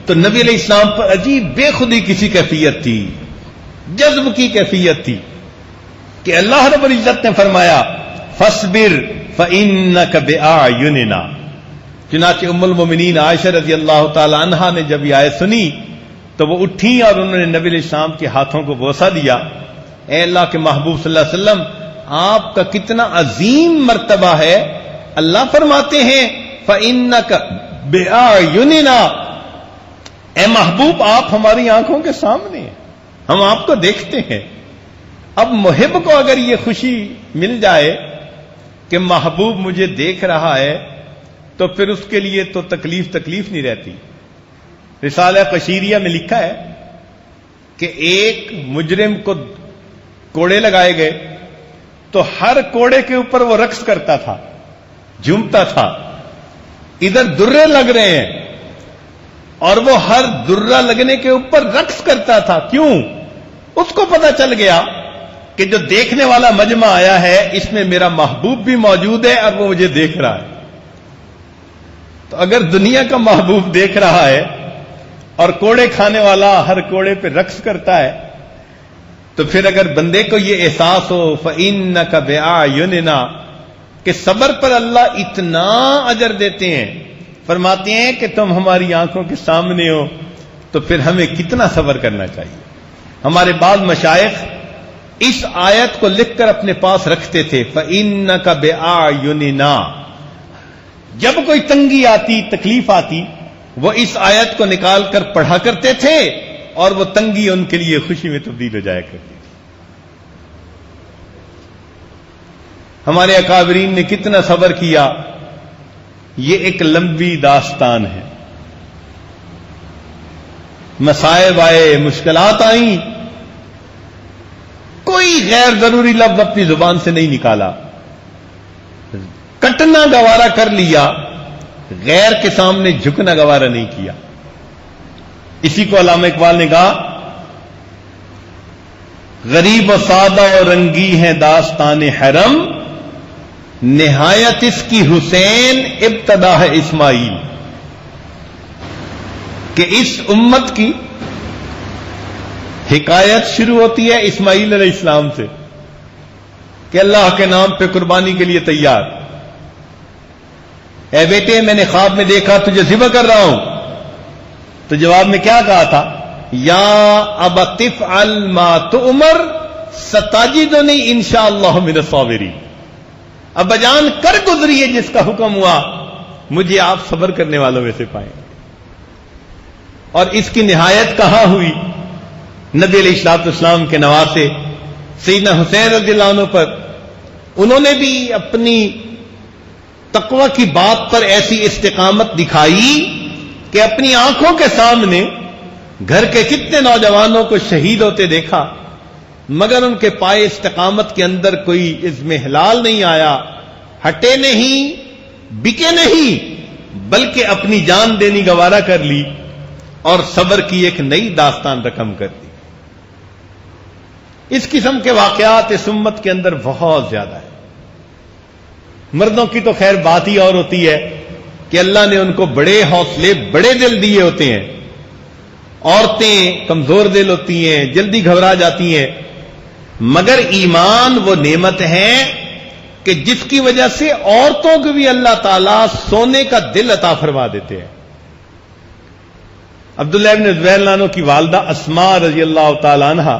تو نبی علیہ السلام پر عجیب بے خودی کسی کیفیت تھی، جذب کی کیفیت تھی کہ اللہ رب العزت نے فرمایا فاصبر فإنک بأعیننا۔ چنانچہ ام المومنین عائشہ رضی اللہ تعالی عنہا نے جب یہ آیت سنی تو وہ اٹھیں اور انہوں نے نبی علیہ السلام کے ہاتھوں کو بوسہ دیا۔ اے اللہ کے محبوب صلی اللہ علیہ وسلم، آپ کا کتنا عظیم مرتبہ ہے، اللہ فرماتے ہیں فإنک بأعیننا، اے محبوب آپ ہماری آنکھوں کے سامنے ہیں، ہم آپ کو دیکھتے ہیں۔ اب محب کو اگر یہ خوشی مل جائے کہ محبوب مجھے دیکھ رہا ہے تو پھر اس کے لیے تو تکلیف نہیں رہتی۔ رسالہ قشیریہ میں لکھا ہے کہ ایک مجرم کو کوڑے لگائے گئے تو ہر کوڑے کے اوپر وہ رقص کرتا تھا، جھومتا تھا، ادھر درے لگ رہے ہیں اور وہ ہر درہ لگنے کے اوپر رقص کرتا تھا۔ کیوں؟ اس کو پتہ چل گیا کہ جو دیکھنے والا مجمع آیا ہے اس میں میرا محبوب بھی موجود ہے اور وہ مجھے دیکھ رہا ہے۔ تو اگر دنیا کا محبوب دیکھ رہا ہے اور کوڑے کھانے والا ہر کوڑے پہ رقص کرتا ہے تو پھر اگر بندے کو یہ احساس ہو فإنک بأعیننا کہ صبر پر اللہ اتنا اجر دیتے ہیں، فرماتے ہیں کہ تم ہماری آنکھوں کے سامنے ہو، تو پھر ہمیں کتنا صبر کرنا چاہیے۔ ہمارے بعض مشائخ اس آیت کو لکھ کر اپنے پاس رکھتے تھے فإنک بأعیننا، جب کوئی تنگی آتی، تکلیف آتی، وہ اس آیت کو نکال کر پڑھا کرتے تھے اور وہ تنگی ان کے لیے خوشی میں تبدیل ہو جایا کرتی تھی۔ ہمارے اکابرین نے کتنا صبر کیا، یہ ایک لمبی داستان ہے۔ مصائب آئے، مشکلات آئیں، کوئی غیر ضروری لفظ اپنی زبان سے نہیں نکالا، کٹنا گوارا کر لیا، غیر کے سامنے جھکنا گوارا نہیں کیا۔ اسی کو علامہ اقبال نے کہا غریب و سادہ و رنگی ہے داستان حرم، نہایت اس کی حسین ابتدا ہے اسماعیل، کہ اس امت کی حکایت شروع ہوتی ہے اسماعیل علیہ السلام سے کہ اللہ کے نام پہ قربانی کے لیے تیار، اے بیٹے میں نے خواب میں دیکھا تجھے ذبح کر رہا ہوں، تو جواب میں کیا کہا تھا؟ یا ابت افعل ما تؤمر ستجدنی انشاءاللہ من الصابرین، ابا جان کر گزریے جس کا حکم ہوا، مجھے آپ صبر کرنے والوں میں سے پائیں۔ اور اس کی نہایت کہاں ہوئی؟ نبی علیہ الصلوۃ والسلام کے نواسے سیدنا حسین رضی اللہ عنہ پر، انہوں نے بھی اپنی تقوی کی بات پر ایسی استقامت دکھائی کہ اپنی آنکھوں کے سامنے گھر کے کتنے نوجوانوں کو شہید ہوتے دیکھا، مگر ان کے پائے استقامت کے اندر کوئی عزم ہلال نہیں آیا، ہٹے نہیں، بکے نہیں، بلکہ اپنی جان دینی گوارا کر لی اور صبر کی ایک نئی داستان رقم کر دی۔ اس قسم کے واقعات اس امت کے اندر بہت زیادہ ہیں۔ مردوں کی تو خیر بات ہی اور ہوتی ہے کہ اللہ نے ان کو بڑے حوصلے، بڑے دل دیے ہوتے ہیں، عورتیں کمزور دل ہوتی ہیں، جلدی گھبرا جاتی ہیں، مگر ایمان وہ نعمت ہے کہ جس کی وجہ سے عورتوں کو بھی اللہ تعالیٰ سونے کا دل عطا فرما دیتے ہیں. عبداللہ ابن زبیر رضی اللہ عنہ کی والدہ اسماء رضی اللہ تعالی عنہ،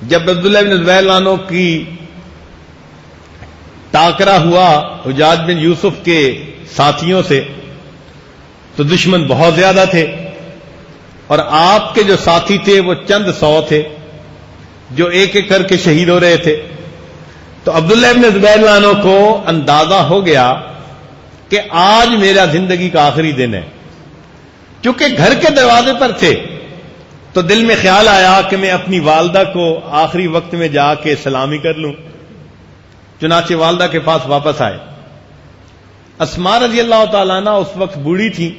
جب عبداللہ ابن زبیر رضی اللہ عنہ کی ٹاکرا ہوا حجاج بن یوسف کے ساتھیوں سے، تو دشمن بہت زیادہ تھے، اور آپ کے جو ساتھی تھے وہ چند سو تھے جو ایک ایک کر کے شہید ہو رہے تھے. تو عبداللہ ابن زبیر رضی اللہ عنہ کو اندازہ ہو گیا کہ آج میرا زندگی کا آخری دن ہے. چونکہ گھر کے دروازے پر تھے تو دل میں خیال آیا کہ میں اپنی والدہ کو آخری وقت میں جا کے سلامی کر لوں. چنانچہ والدہ کے پاس واپس آئے. اسماء رضی اللہ تعالیٰ عنہ اس وقت بوڑھی تھی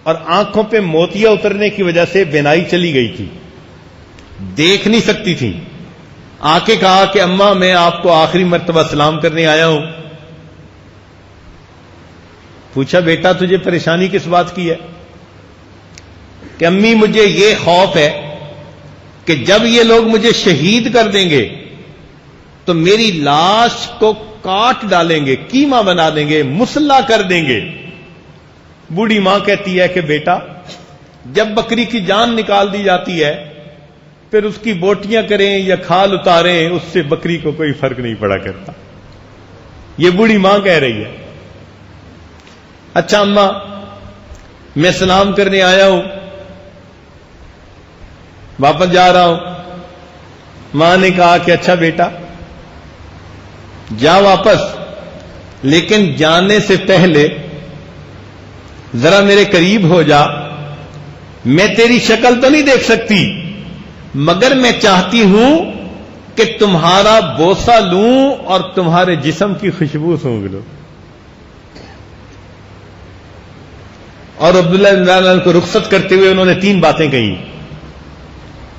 اور آنکھوں پہ موتیاں اترنے کی وجہ سے بینائی چلی گئی تھی، دیکھ نہیں سکتی تھی. آ کے کہا کہ اماں میں آپ کو آخری مرتبہ سلام کرنے آیا ہوں. پوچھا بیٹا تجھے پریشانی کس بات کی ہے؟ کہ امی مجھے یہ خوف ہے کہ جب یہ لوگ مجھے شہید کر دیں گے تو میری لاش کو کاٹ ڈالیں گے، کیما بنا دیں گے، مسلح کر دیں گے. بوڑھی ماں کہتی ہے کہ بیٹا جب بکری کی جان نکال دی جاتی ہے پھر اس کی بوٹیاں کریں یا کھال اتاریں، اس سے بکری کو کوئی فرق نہیں پڑا کرتا. یہ بوڑھی ماں کہہ رہی ہے. اچھا اماں میں سلام کرنے آیا ہوں، واپس جا رہا ہوں. ماں نے کہا کہ اچھا بیٹا جا واپس، لیکن جانے سے پہلے ذرا میرے قریب ہو جا. میں تیری شکل تو نہیں دیکھ سکتی مگر میں چاہتی ہوں کہ تمہارا بوسہ لوں اور تمہارے جسم کی خوشبو سونگھ لوں. اور عبداللہ بن زبیر کو رخصت کرتے ہوئے انہوں نے 3 باتیں کہیں.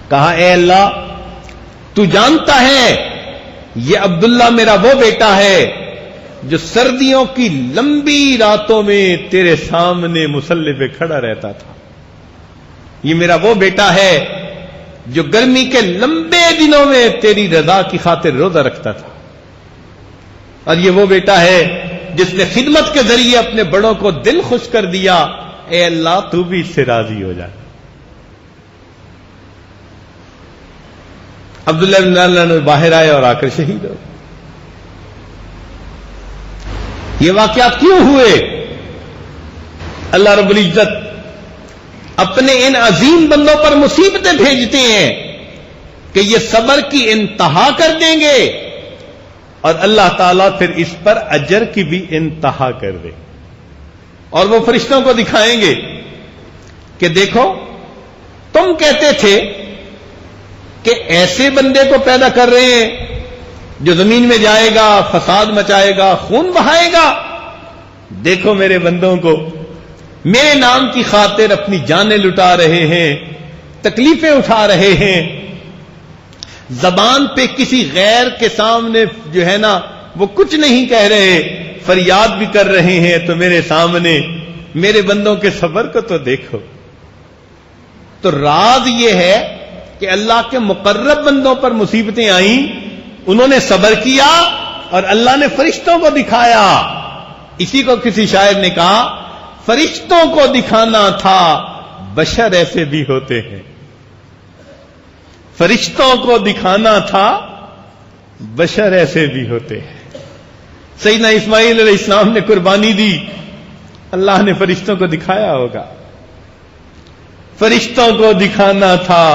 کہا اے اللہ تو جانتا ہے یہ عبداللہ میرا وہ بیٹا ہے جو سردیوں کی لمبی راتوں میں تیرے سامنے مصلی پہ کھڑا رہتا تھا. یہ میرا وہ بیٹا ہے جو گرمی کے لمبے دنوں میں تیری رضا کی خاطر روزہ رکھتا تھا. اور یہ وہ بیٹا ہے جس نے خدمت کے ذریعے اپنے بڑوں کو دل خوش کر دیا. اے اللہ تو بھی اس سے راضی ہو جا. عبداللہ بن زبیر باہر آئے اور آ کر شہید ہو. یہ واقعات کیوں ہوئے؟ اللہ رب العزت اپنے ان عظیم بندوں پر مصیبتیں بھیجتے ہیں کہ یہ صبر کی انتہا کر دیں گے اور اللہ تعالیٰ پھر اس پر اجر کی بھی انتہا کر دے. اور وہ فرشتوں کو دکھائیں گے کہ دیکھو تم کہتے تھے کہ ایسے بندے کو پیدا کر رہے ہیں جو زمین میں جائے گا، فساد مچائے گا، خون بہائے گا. دیکھو میرے بندوں کو میرے نام کی خاطر اپنی جانیں لٹا رہے ہیں، تکلیفیں اٹھا رہے ہیں، زبان پہ کسی غیر کے سامنے جو ہے نا وہ کچھ نہیں کہہ رہے، فریاد بھی کر رہے ہیں. تو میرے سامنے میرے بندوں کے صبر کو تو دیکھو. تو راز یہ ہے کہ اللہ کے مقرب بندوں پر مصیبتیں آئیں، انہوں نے صبر کیا اور اللہ نے فرشتوں کو دکھایا. اسی کو کسی شاعر نے کہا فرشتوں کو دکھانا تھا بشر ایسے بھی ہوتے ہیں. فرشتوں کو دکھانا تھا بشر ایسے بھی ہوتے ہیں. سیدنا اسماعیل علیہ السلام نے قربانی دی، اللہ نے فرشتوں کو دکھایا ہوگا. فرشتوں کو دکھانا تھا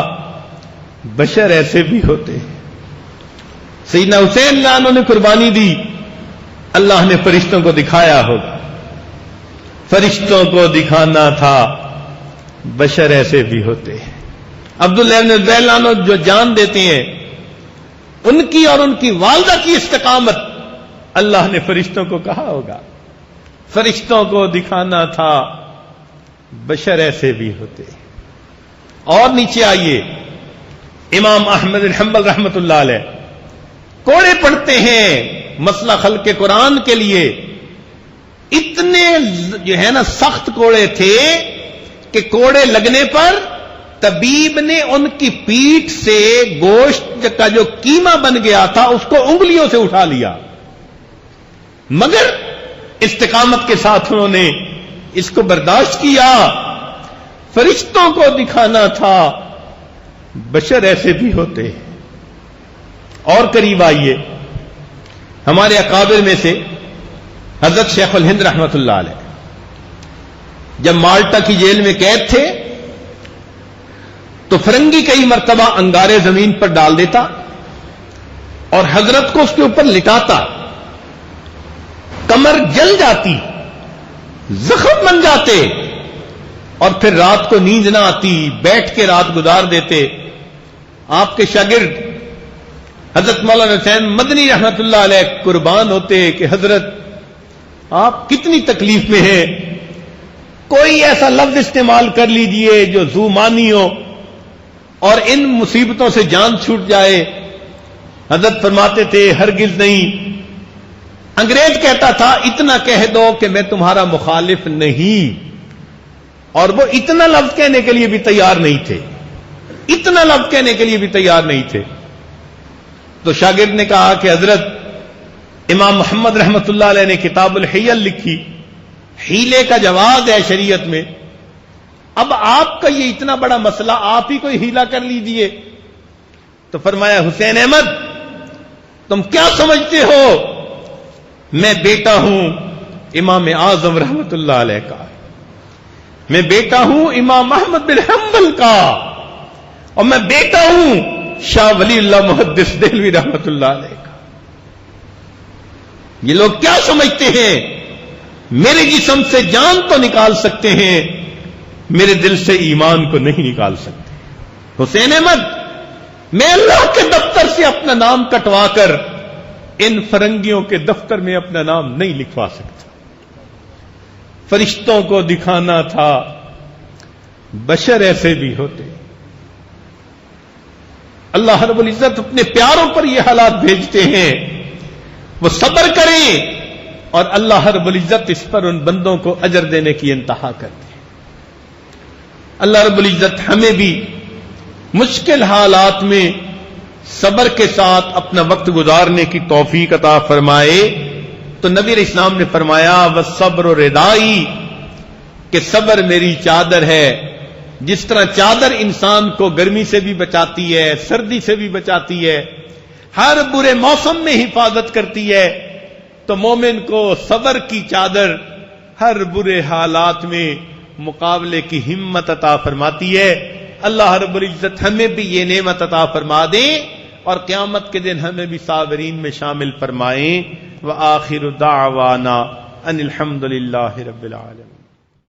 بشر ایسے بھی ہوتے ہیں. سیدنا حسین نے نے قربانی دی، اللہ نے فرشتوں کو دکھایا ہوگا. فرشتوں کو دکھانا تھا بشر ایسے بھی ہوتے ہیں. عبداللہ بن زبیر جو جان دیتے ہیں ان کی اور ان کی والدہ کی استقامت اللہ نے فرشتوں کو کہا ہوگا. فرشتوں کو دکھانا تھا بشر ایسے بھی ہوتے ہیں. اور نیچے آئیے، امام احمد بن حنبل رحمت اللہ علیہ کوڑے پڑھتے ہیں مسئلہ خلق قرآن کے لیے. اتنے جو ہے نا سخت کوڑے تھے کہ کوڑے لگنے پر طبیب نے ان کی پیٹھ سے گوشت کا جو کیما بن گیا تھا اس کو انگلیوں سے اٹھا لیا، مگر استقامت کے ساتھ انہوں نے اس کو برداشت کیا۔ فرشتوں کو دکھانا تھا بشر ایسے بھی ہوتے ہیں۔ اور قریب آئیے، ہمارے اکابر میں سے حضرت شیخ الہند رحمت اللہ علیہ جب مالٹا کی جیل میں قید تھے تو فرنگی کئی مرتبہ انگارے زمین پر ڈال دیتا اور حضرت کو اس کے اوپر لٹاتا، کمر جل جاتی، زخم بن جاتے، اور پھر رات کو نیند نہ آتی، بیٹھ کے رات گزار دیتے۔ آپ کے شاگرد حضرت مولانا حسین مدنی رحمت اللہ علیہ قربان ہوتے کہ حضرت آپ کتنی تکلیف میں ہیں، کوئی ایسا لفظ استعمال کر لیجئے جو ذو معنی ہو اور ان مصیبتوں سے جان چھوٹ جائے۔ حضرت فرماتے تھے ہرگز نہیں۔ انگریز کہتا تھا اتنا کہہ دو کہ میں تمہارا مخالف نہیں، اور وہ اتنا لفظ کہنے کے لیے بھی تیار نہیں تھے، اتنا لفظ کہنے کے لیے بھی تیار نہیں تھے۔ تو شاگرد نے کہا کہ حضرت امام محمد رحمت اللہ علیہ نے کتاب الحیل لکھی، حیلے کا جواز ہے شریعت میں، اب آپ کا یہ اتنا بڑا مسئلہ آپ ہی کوئی حیلہ کر لیجئے۔ تو فرمایا حسین احمد تم کیا سمجھتے ہو، میں بیٹا ہوں امام اعظم رحمت اللہ علیہ کا، میں بیٹا ہوں امام احمد بن حنبل کا، اور میں بیٹا ہوں شاہ ولی اللہ محدث دہلوی رحمت اللہ علیہ کا۔ یہ لوگ کیا سمجھتے ہیں میرے جسم سے جان تو نکال سکتے ہیں، میرے دل سے ایمان کو نہیں نکال سکتے۔ حسین احمد میں اللہ کے دفتر سے اپنا نام کٹوا کر ان فرنگیوں کے دفتر میں اپنا نام نہیں لکھوا سکتا۔ فرشتوں کو دکھانا تھا بشر ایسے بھی ہوتے۔ اللہ رب العزت اپنے پیاروں پر یہ حالات بھیجتے ہیں، وہ صبر کریں، اور اللہ رب العزت اس پر ان بندوں کو اجر دینے کی انتہا کرتے ہیں۔ اللہ رب العزت ہمیں بھی مشکل حالات میں صبر کے ساتھ اپنا وقت گزارنے کی توفیق عطا فرمائے۔ تو نبی علیہ السلام نے فرمایا والصبر ردائی، کہ صبر میری چادر ہے۔ جس طرح چادر انسان کو گرمی سے بھی بچاتی ہے، سردی سے بھی بچاتی ہے، ہر برے موسم میں حفاظت کرتی ہے، تو مومن کو صبر کی چادر ہر برے حالات میں مقابلے کی ہمت عطا فرماتی ہے۔ اللہ رب العزت ہمیں بھی یہ نعمت عطا فرما دیں، اور قیامت کے دن ہمیں بھی صابرین میں شامل فرمائیں۔ وآخر دعوانا ان الحمد للہ رب العالمین۔